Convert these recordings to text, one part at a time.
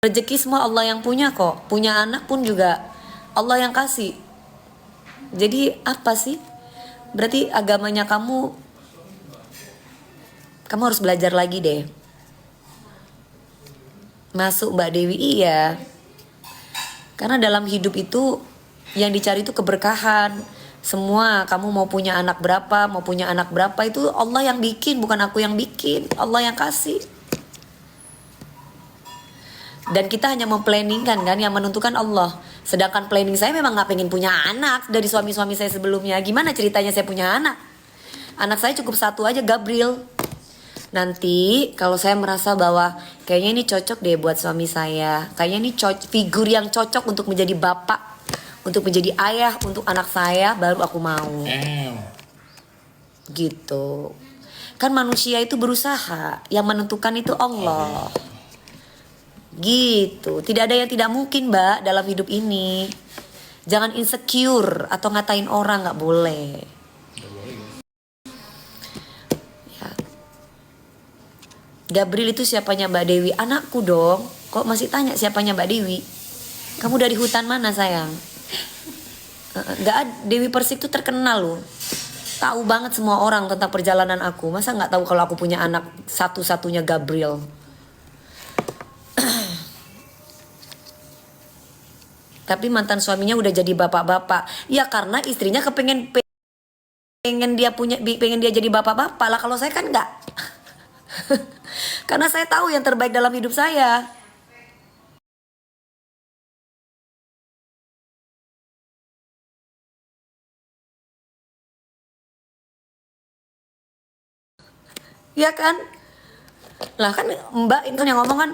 Rezeki semua Allah yang punya kok. Punya anak pun juga Allah yang kasih. Jadi apa sih? Berarti agamanya kamu harus belajar lagi deh. Masuk Mbak Dewi, iya. Karena dalam hidup itu yang dicari itu keberkahan. Semua kamu mau punya anak berapa itu Allah yang bikin, bukan aku yang bikin. Allah yang kasih. Dan kita hanya memplanningkan kan, yang menentukan Allah. Sedangkan planning saya memang nggak pengen punya anak dari suami-suami saya sebelumnya. Gimana ceritanya saya punya anak? Anak saya cukup satu aja, Gabriel. Nanti kalau saya merasa bahwa kayaknya ini cocok deh buat suami saya, kayaknya ini figur yang cocok untuk menjadi bapak, untuk menjadi ayah untuk anak saya, baru aku mau. Gitu. Kan manusia itu berusaha, yang menentukan itu Allah. Gitu. Tidak ada yang tidak mungkin, Mbak, dalam hidup ini. Jangan insecure atau ngatain orang, nggak boleh. Ya. Gabriel itu siapanya Mbak Dewi? Anakku dong. Kok masih tanya siapanya Mbak Dewi? Kamu dari hutan mana, sayang? Nggak ada. Dewi Persik itu terkenal loh. Tahu banget semua orang tentang perjalanan aku. Masa nggak tahu kalau aku punya anak satu-satunya Gabriel? Tapi mantan suaminya udah jadi bapak-bapak. Ya karena istrinya pengen dia jadi bapak-bapak lah. Kalau saya kan enggak. Karena saya tahu yang terbaik dalam hidup saya. Ya kan? Lah kan Mbak itu yang ngomong kan,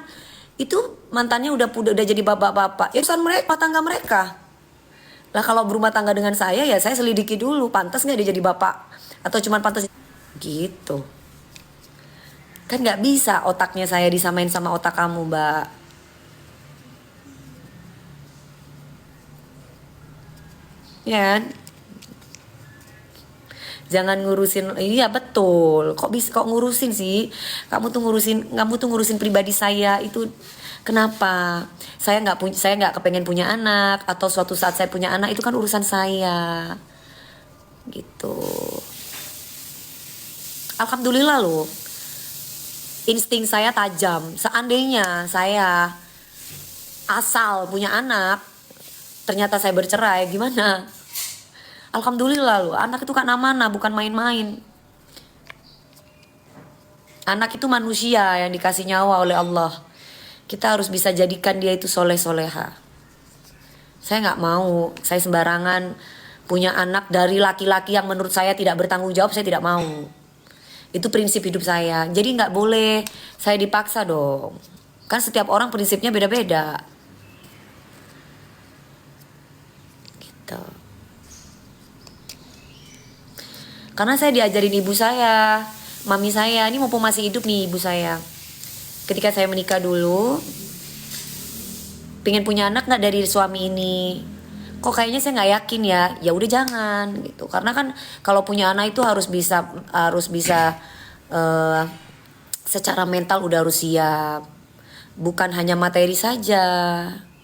itu mantannya udah jadi bapak-bapak. Ya urusan mereka, rumah tangga mereka. Lah kalau berumah tangga dengan saya, ya saya selidiki dulu, pantas nggak dia jadi bapak atau cuman pantas gitu. Kan nggak bisa otaknya saya disamain sama otak kamu, Mbak. Ya kan? Jangan ngurusin, iya betul. Kok bisa kok ngurusin sih? Kamu tuh ngurusin pribadi saya itu. Kenapa? Saya nggak kepengen punya anak, atau suatu saat saya punya anak itu kan urusan saya. Gitu. Alhamdulillah loh. Insting saya tajam. Seandainya saya asal punya anak, ternyata saya bercerai, gimana? Alhamdulillah loh, anak itu kan amanah, bukan main-main. Anak itu manusia yang dikasih nyawa oleh Allah. Kita harus bisa jadikan dia itu soleh-soleha. Saya nggak mau, saya sembarangan punya anak dari laki-laki yang menurut saya tidak bertanggung jawab, saya tidak mau. Itu prinsip hidup saya. Jadi nggak boleh saya dipaksa dong. Kan setiap orang prinsipnya beda-beda. Gitu. Karena saya diajarin ibu saya, mami saya, ini mumpung masih hidup nih ibu saya. Ketika saya menikah dulu, pengen punya anak nggak dari suami ini? Kok kayaknya saya nggak yakin ya. Ya udah jangan gitu. Karena kan kalau punya anak itu harus bisa secara mental udah harus siap. Bukan hanya materi saja,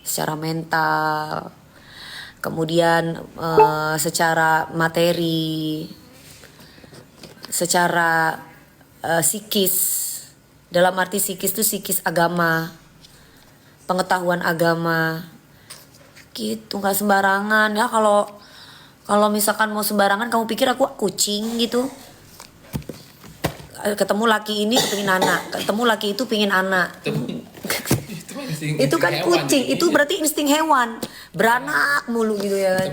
secara mental. Kemudian secara materi, secara psikis. Dalam arti psikis itu psikis agama, pengetahuan agama, gitu. Nggak sembarangan ya. Kalau misalkan mau sembarangan, kamu pikir aku kucing gitu? Ketemu laki ini kepingin anak, ketemu laki itu pingin anak. Itu kan kucing, itu berarti insting hewan, beranak mulu gitu ya kan.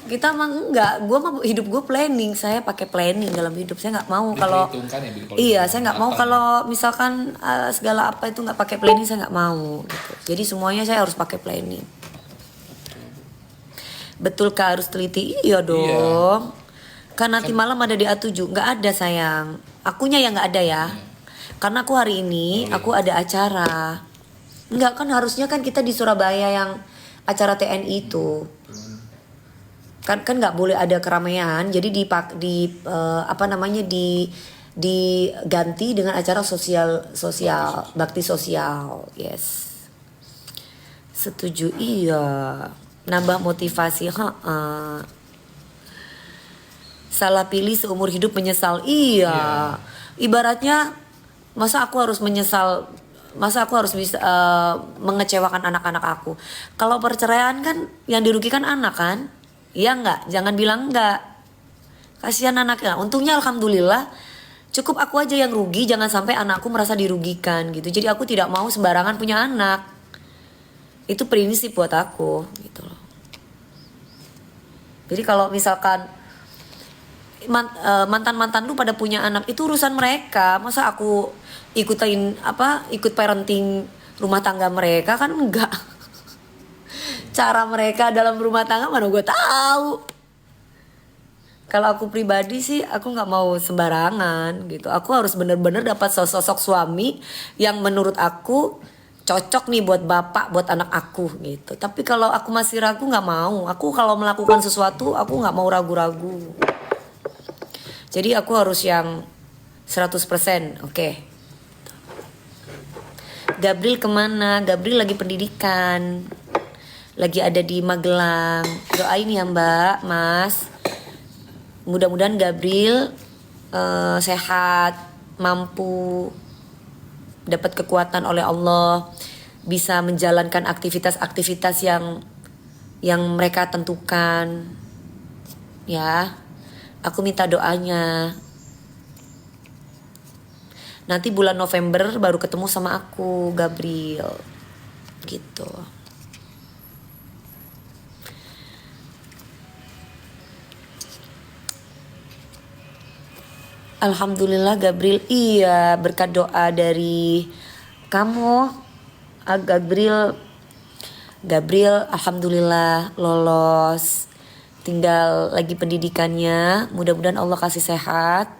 Kita mah enggak, hidup gue planning, saya pakai planning dalam hidup. Saya nggak mau kalau iya, saya nggak mau kalau misalkan segala apa itu nggak pakai planning, saya nggak mau gitu. Jadi semuanya saya harus pakai planning. Betulkah harus teliti? Iya dong. Kan nanti malam ada di A7, nggak ada sayang. Akunya yang nggak ada ya. Karena aku hari ini aku ada acara. Enggak, kan harusnya kan kita di Surabaya yang acara TNI itu. Kan nggak boleh ada keramaian, jadi diganti dengan acara sosial bakti sosial, yes. Setuju, iya. Nambah motivasi, salah pilih seumur hidup menyesal, iya. Ibaratnya masa aku harus menyesal, masa aku harus bisa mengecewakan anak-anak aku. Kalau perceraian kan yang dirugikan anak kan, iya nggak? Jangan bilang nggak, kasihan anaknya. Untungnya alhamdulillah cukup aku aja yang rugi, jangan sampai anakku merasa dirugikan gitu. Jadi aku tidak mau sembarangan punya anak. Itu prinsip buat aku gitu loh. Jadi kalau misalkan mantan-mantan lu pada punya anak, itu urusan mereka. Masa aku ikut parenting rumah tangga mereka, kan enggak. Cara mereka dalam rumah tangga mana gue tahu. Kalau aku pribadi sih aku nggak mau sembarangan gitu. Aku harus bener-bener dapat sosok suami yang menurut aku cocok nih buat bapak, buat anak aku gitu. Tapi kalau aku masih ragu, nggak mau. Aku kalau melakukan sesuatu aku nggak mau ragu-ragu. Jadi aku harus yang 100%, oke. Gabriel kemana? Gabriel lagi pendidikan, lagi ada di Magelang. Doain ya Mbak, Mas. Mudah-mudahan Gabriel sehat, mampu, dapat kekuatan oleh Allah, bisa menjalankan aktivitas-aktivitas yang mereka tentukan. Ya, aku minta doanya. Nanti bulan November baru ketemu sama aku, Gabriel. Gitu. Alhamdulillah Gabriel, iya berkat doa dari kamu, Gabriel alhamdulillah lolos, tinggal lagi pendidikannya. Mudah-mudahan Allah kasih sehat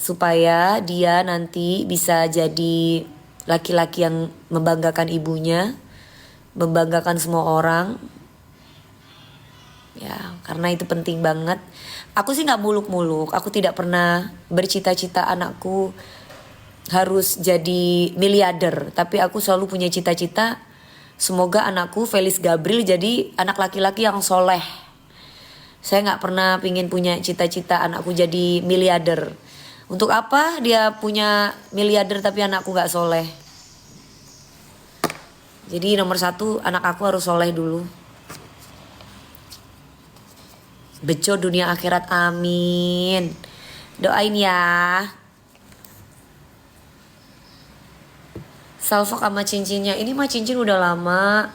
supaya dia nanti bisa jadi laki-laki yang membanggakan ibunya, membanggakan semua orang. Ya, karena itu penting banget. Aku sih nggak muluk-muluk. Aku tidak pernah bercita-cita anakku harus jadi miliarder. Tapi aku selalu punya cita-cita, semoga anakku Felix Gabriel jadi anak laki-laki yang soleh. Saya nggak pernah pingin punya cita-cita anakku jadi miliarder. Untuk apa dia punya miliarder tapi anakku nggak soleh? Jadi nomor satu, anak aku harus soleh dulu. Bejo dunia akhirat, amin. Doain ya. Salfok sama cincinnya, ini mah cincin udah lama.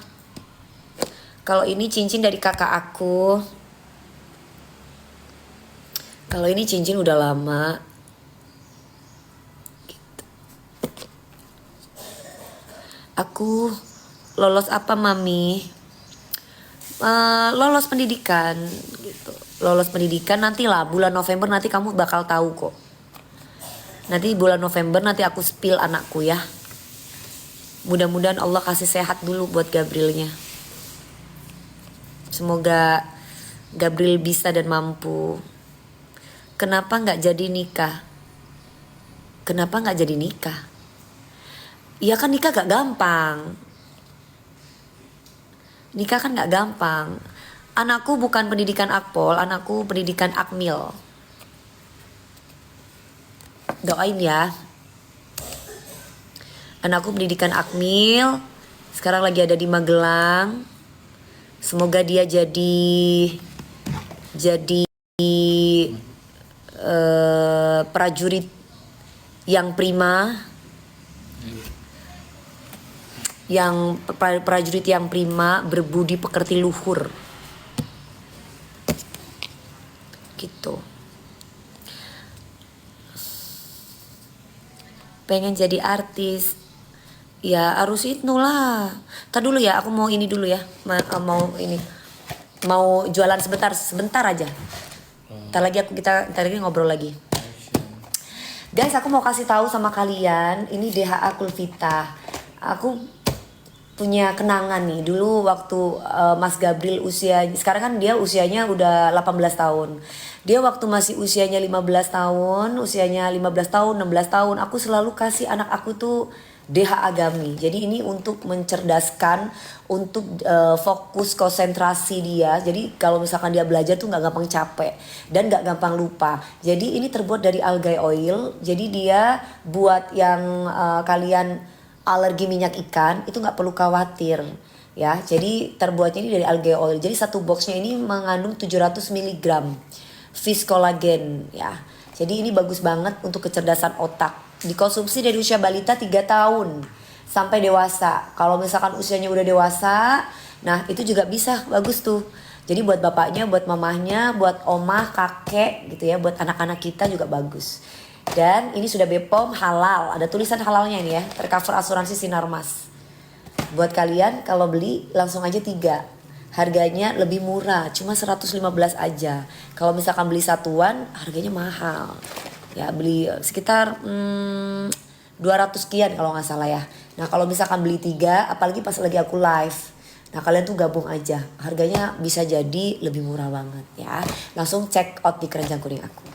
Kalau ini cincin dari kakak aku. Kalau ini cincin udah lama. Gitu. Aku lolos apa mami? Lolos pendidikan gitu. Lolos pendidikan nantilah bulan November, nanti kamu bakal tahu kok. Nanti bulan November nanti aku spill anakku ya. Mudah-mudahan Allah kasih sehat dulu buat Gabrielnya. Semoga Gabriel bisa dan mampu. Kenapa nggak jadi nikah? Kenapa nggak jadi nikah? Iya kan nikah gak gampang. Nikah kan gak gampang. Anakku bukan pendidikan Akpol, anakku pendidikan Akmil. Doain ya. Anakku pendidikan Akmil, sekarang lagi ada di Magelang. Semoga dia jadi prajurit yang prima. Yang prajurit yang prima, berbudi pekerti luhur gitu. Pengen jadi artis ya harus itu lah. Ntar dulu ya, aku mau ini dulu ya, mau jualan sebentar aja. Ntar lagi ngobrol lagi. Guys, aku mau kasih tahu sama kalian, ini DHA Kulvita. Aku punya kenangan nih dulu waktu Mas Gabriel sekarang kan dia usianya udah 18 tahun. Dia waktu masih usianya 15 tahun, 16 tahun, aku selalu kasih anak aku tuh DHA Gummy. Jadi ini untuk mencerdaskan, untuk fokus konsentrasi dia. Jadi kalau misalkan dia belajar tuh nggak gampang capek dan nggak gampang lupa. Jadi ini terbuat dari algae oil. Jadi dia buat yang kalian alergi minyak ikan itu nggak perlu khawatir. Ya, jadi terbuatnya ini dari algae oil. Jadi satu boxnya ini mengandung 700 mg fish collagen ya. Jadi ini bagus banget untuk kecerdasan otak. Dikonsumsi dari usia balita 3 tahun sampai dewasa. Kalau misalkan usianya udah dewasa, nah itu juga bisa bagus tuh. Jadi buat bapaknya, buat mamahnya, buat omah, kakek gitu ya, buat anak-anak kita juga bagus. Dan ini sudah BPOM halal, ada tulisan halalnya ini ya, tercover asuransi Sinarmas. Buat kalian kalau beli langsung aja 3. Harganya lebih murah, cuma 115 aja. Kalau misalkan beli satuan, harganya mahal. Ya beli sekitar 200 sekian kalau nggak salah ya. Nah kalau misalkan beli 3, apalagi pas lagi aku live, nah kalian tuh gabung aja, harganya bisa jadi lebih murah banget ya. Langsung check out di keranjang kuning aku.